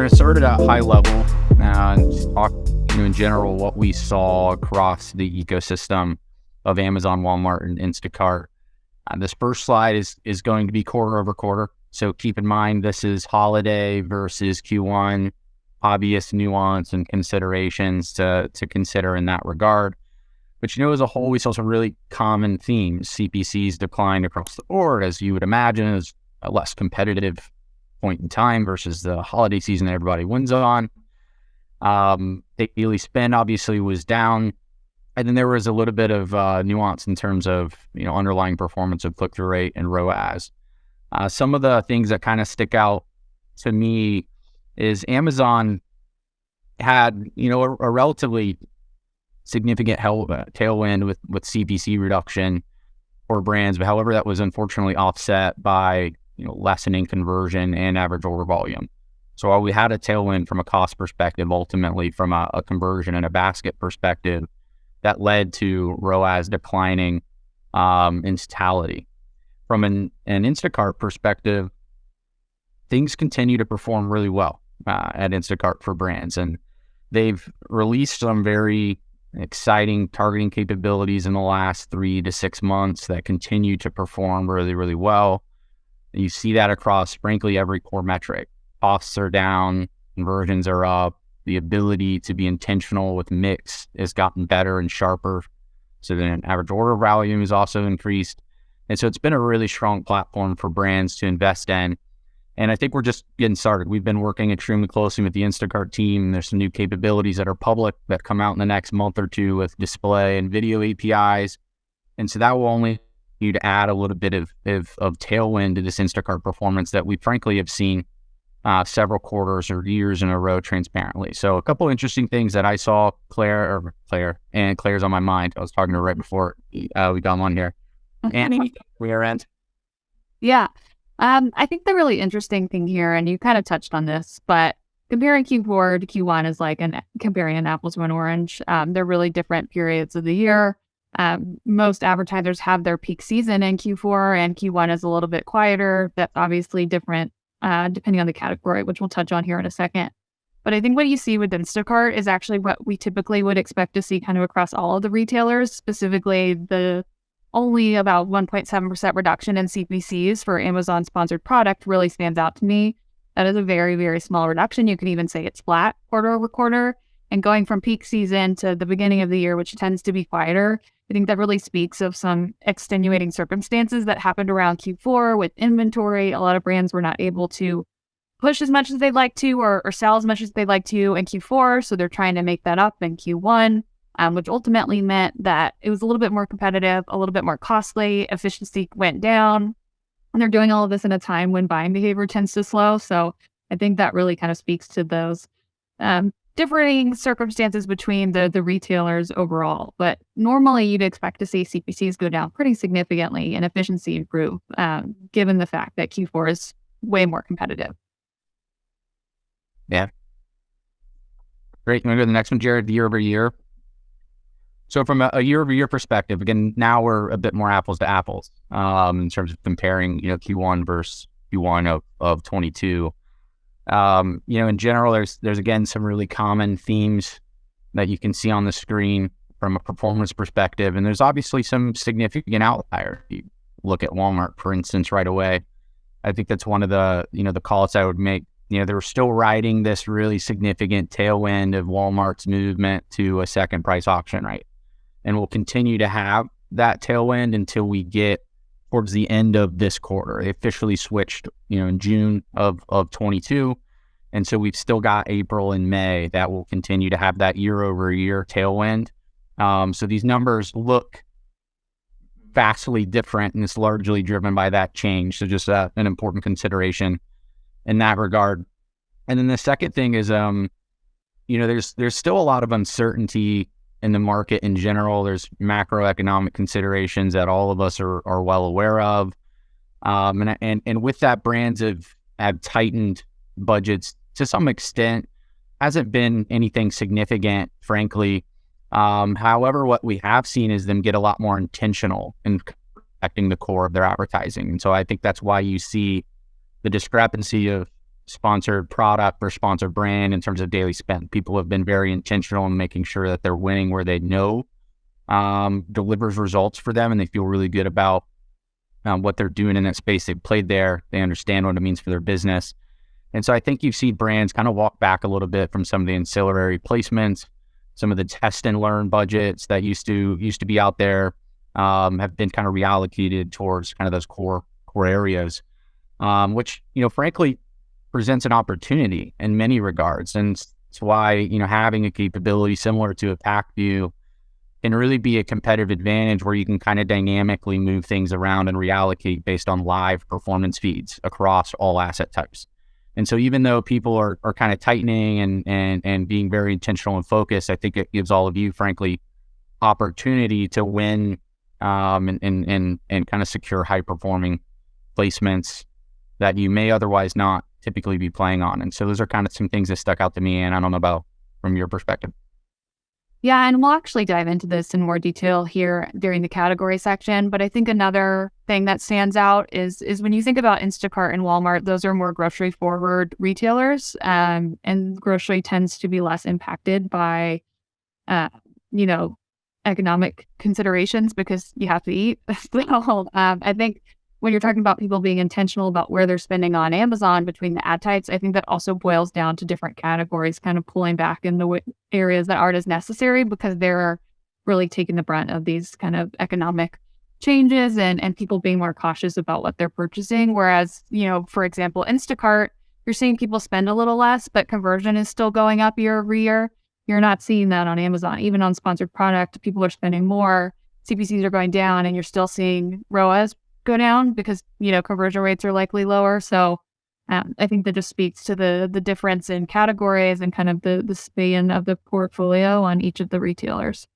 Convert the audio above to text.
going to start at a high level and just talk, in general, what we saw across the ecosystem of Amazon, Walmart, and Instacart. This first slide is going to be quarter over quarter. So keep in mind, this is holiday versus Q1, obvious nuance and considerations to consider in that regard. But as a whole, we saw some really common themes. CPCs declined across the board, as you would imagine, is a less competitive point in time versus the holiday season that everybody wins on. Daily spend obviously was down. And then there was a little bit of nuance in terms of, underlying performance of click-through rate and ROAS. Some of the things that kind of stick out to me is Amazon had, a relatively significant tailwind with CPC reduction for brands, but however, that was unfortunately offset by, lessening conversion and average order volume. So while we had a tailwind from a cost perspective, ultimately from a conversion and a basket perspective, that led to ROAS declining in totality. From an Instacart perspective, things continue to perform really well at Instacart for brands. And they've released some very exciting targeting capabilities in the last 3 to 6 months that continue to perform really, really well. And you see that across, frankly, every core metric. Costs are down, conversions are up, the ability to be intentional with mix has gotten better and sharper. So then average order volume is also increased. And so it's been a really strong platform for brands to invest in. And I think we're just getting started. We've been working extremely closely with the Instacart team. There's some new capabilities that are public that come out in the next month or two with display and video APIs. And so that will only need to add a little bit of tailwind to this Instacart performance that we frankly have seen several quarters or years in a row transparently. So a couple interesting things that I saw, Claire's on my mind. I was talking to her right before we got on here. And we are end. Yeah. I think the really interesting thing here, and you kind of touched on this, but comparing Q4 to Q1 is like comparing an apple to an orange. They're really different periods of the year. Most advertisers have their peak season in Q4, and Q1 is a little bit quieter. That's obviously different depending on the category, which we'll touch on here in a second. But I think what you see with Instacart is actually what we typically would expect to see kind of across all of the retailers, specifically the only about 1.7% reduction in CPCs for Amazon sponsored product really stands out to me. That is a very, very small reduction. You can even say it's flat quarter over quarter. And going from peak season to the beginning of the year, which tends to be quieter, I think that really speaks of some extenuating circumstances that happened around Q4 with inventory. A lot of brands were not able to push as much as they'd like to or sell as much as they'd like to in Q4. So they're trying to make that up in Q1. Which ultimately meant that it was a little bit more competitive, a little bit more costly, efficiency went down, and they're doing all of this in a time when buying behavior tends to slow. So I think that really kind of speaks to those differing circumstances between the retailers overall. But normally you'd expect to see CPCs go down pretty significantly and efficiency improve, given the fact that Q4 is way more competitive. Yeah. Great. You want to go to the next one, Jared, year over year? So from a year-over-year perspective, again, now we're a bit more apples to apples in terms of comparing, Q1 versus Q1 of 22. In general, there's again some really common themes that you can see on the screen from a performance perspective, and there's obviously some significant outliers. You look at Walmart, for instance, right away. I think that's one of the the calls I would make. They were still riding this really significant tailwind of Walmart's movement to a second price auction, right? And we'll continue to have that tailwind until we get towards the end of this quarter. They officially switched, in June of 22. And so we've still got April and May that will continue to have that year over year tailwind. So these numbers look vastly different, and it's largely driven by that change. So just an important consideration in that regard. And then the second thing is, there's still a lot of uncertainty in the market in general. There's macroeconomic considerations that all of us are well aware of. And with that, brands have tightened budgets to some extent. Hasn't been anything significant, frankly. However, what we have seen is them get a lot more intentional in protecting the core of their advertising. And so I think that's why you see the discrepancy of sponsored product or sponsored brand in terms of daily spend. People have been very intentional in making sure that they're winning where they know delivers results for them, and they feel really good about what they're doing in that space. They've played there. They understand what it means for their business. And so I think you've seen brands kind of walk back a little bit from some of the ancillary placements, some of the test and learn budgets that used to be out there, have been kind of reallocated towards kind of those core areas, which, frankly, presents an opportunity in many regards. And it's why, having a capability similar to a Pacvue can really be a competitive advantage, where you can kind of dynamically move things around and reallocate based on live performance feeds across all asset types. And so even though people are kind of tightening and being very intentional and focused, I think it gives all of you, frankly, opportunity to win and kind of secure high performing placements that you may otherwise not typically be playing on. And so those are kind of some things that stuck out to me, and I don't know about from your perspective. Yeah, and we'll actually dive into this in more detail here during the category section. But I think another thing that stands out is when you think about Instacart and Walmart, those are more grocery forward retailers, and grocery tends to be less impacted by, economic considerations because you have to eat. So I think when you're talking about people being intentional about where they're spending on Amazon between the ad types, I think that also boils down to different categories kind of pulling back in the areas that aren't as necessary, because they're really taking the brunt of these kind of economic changes and people being more cautious about what they're purchasing. Whereas, for example, Instacart, you're seeing people spend a little less, but conversion is still going up year over year. You're not seeing that on Amazon. Even on sponsored product, people are spending more, CPCs are going down, and you're still seeing ROAS go down because, conversion rates are likely lower. So I think that just speaks to the difference in categories and kind of the span of the portfolio on each of the retailers.